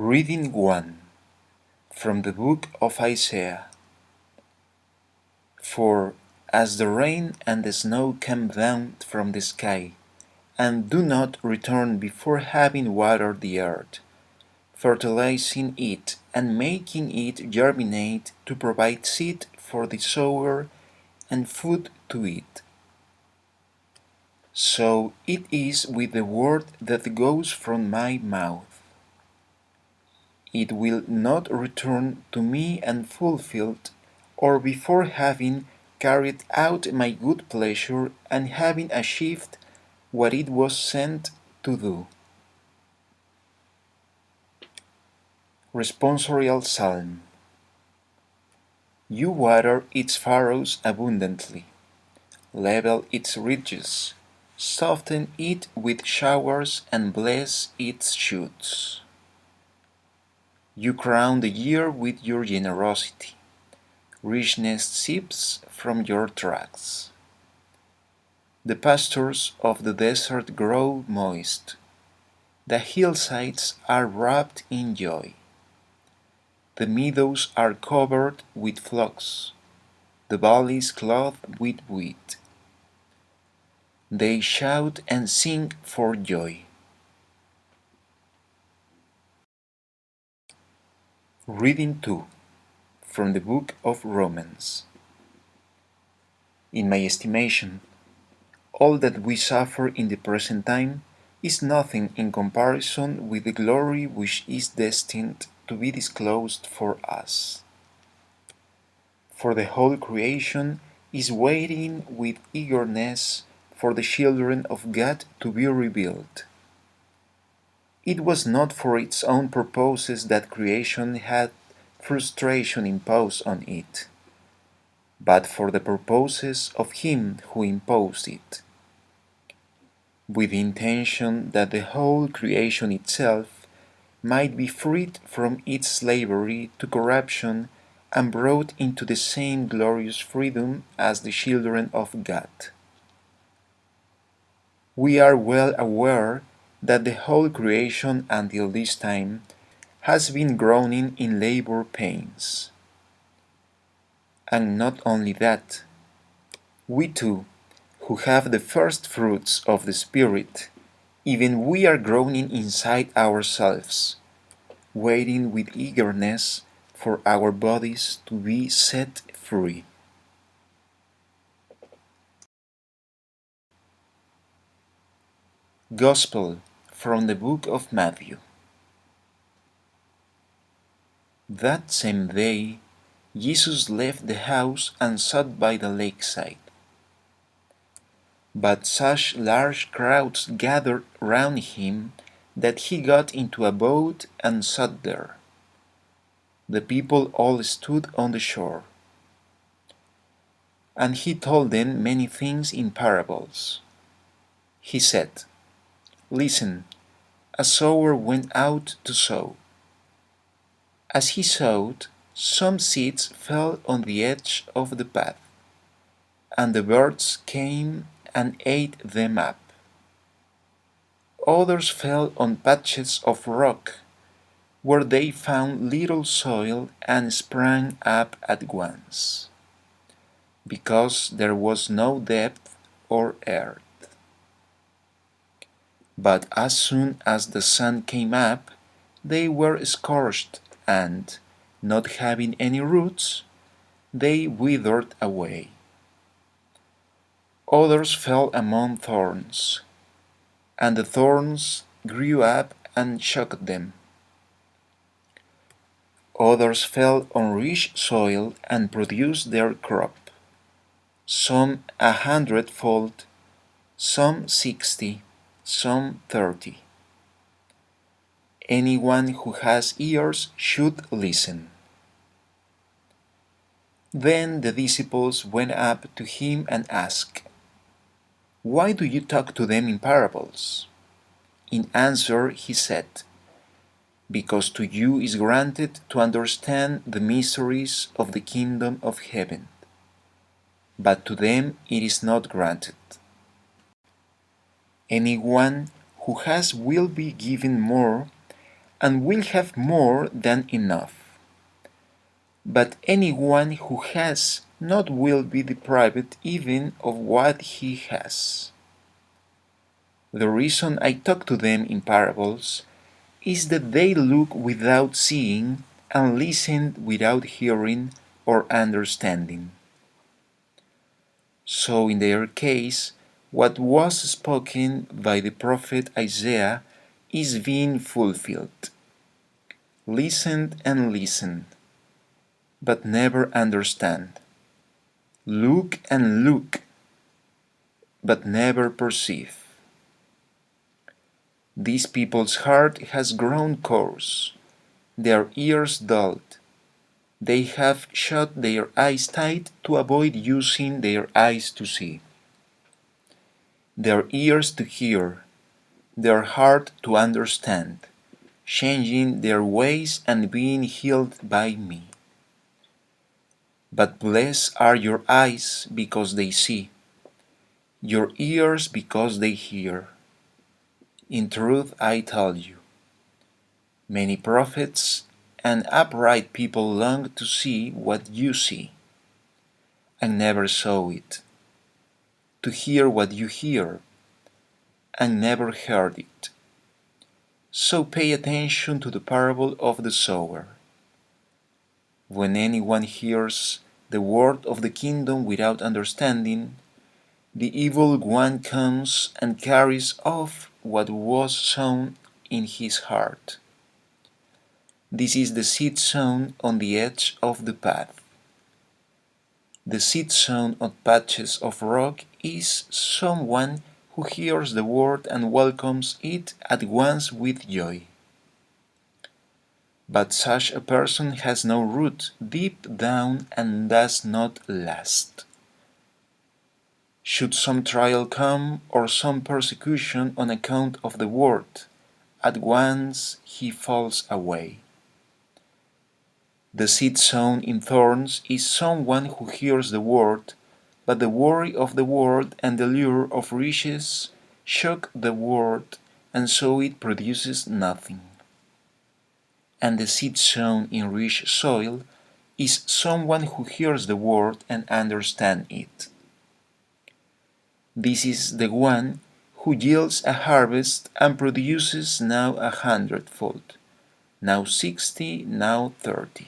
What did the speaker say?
Reading 1 from the book of Isaiah. For as the rain and the snow come down from the sky, and do not return before having watered the earth, fertilizing it and making it germinate to provide seed for the sower and food to eat, so it is with the word that goes from my mouth. It will not return to me unfulfilled, or before having carried out my good pleasure and having achieved what it was sent to do. Responsorial Psalm. You water its furrows abundantly, level its ridges, soften it with showers and bless its shoots. You crown the year with your generosity. Richness seeps from your tracks. The pastures of the desert grow moist. The hillsides are wrapped in joy. The meadows are covered with flocks, the valleys clothed with wheat. They shout and sing for joy. Reading 2 from the book of Romans. In my estimation, all that we suffer in the present time is nothing in comparison with the glory which is destined to be disclosed for us. For the whole creation is waiting with eagerness for the children of God to be revealed. It was not for its own purposes that creation had frustration imposed on it, but for the purposes of Him who imposed it, with the intention that the whole creation itself might be freed from its slavery to corruption and brought into the same glorious freedom as the children of God. We are well aware that the whole creation until this time has been groaning in labor pains. And not only that, we too, who have the first fruits of the Spirit, even we are groaning inside ourselves, waiting with eagerness for our bodies to be set free. Gospel from the book of Matthew. That same day, Jesus left the house and sat by the lakeside. But such large crowds gathered round him that he got into a boat and sat there. The people all stood on the shore. And he told them many things in parables. He said, Listen, a sower went out to sow. As he sowed, some seeds fell on the edge of the path, and the birds came and ate them up. Others fell on patches of rock, where they found little soil and sprang up at once, because there was no depth or earth. But as soon as the sun came up, they were scorched, and, not having any roots, they withered away. Others fell among thorns, and the thorns grew up and choked them. Others fell on rich soil and produced their crop, some 100-fold, some 60, some 30. Anyone who has ears should listen. Then the disciples went up to him and asked, Why do you talk to them in parables? In answer he said, Because to you is granted to understand the mysteries of the kingdom of heaven, but to them it is not granted. Anyone who has will be given more, and will have more than enough. But anyone who has not will be deprived even of what he has. The reason I talk to them in parables is that they look without seeing and listen without hearing or understanding. So in their case, what was spoken by the prophet Isaiah is being fulfilled. Listen and listen, but never understand. Look and look, but never perceive. This people's heart has grown coarse, their ears dulled. They have shut their eyes tight to avoid using their eyes to see, their ears to hear, their heart to understand, changing their ways and being healed by me. But blessed are your eyes because they see, your ears because they hear. In truth I tell you, many prophets and upright people long to see what you see, and never saw it, to hear what you hear, and never heard it. So pay attention to the parable of the sower. When anyone hears the word of the kingdom without understanding, the evil one comes and carries off what was sown in his heart. This is the seed sown on the edge of the path. The seed sown on patches of rock is someone who hears the word and welcomes it at once with joy. But such a person has no root deep down and does not last. Should some trial come or some persecution on account of the word, at once he falls away. The seed sown in thorns is someone who hears the word, but the worry of the world and the lure of riches shock the word, and so it produces nothing. And the seed sown in rich soil is someone who hears the word and understands it. This is the one who yields a harvest and produces now 100-fold, now 60, now 30.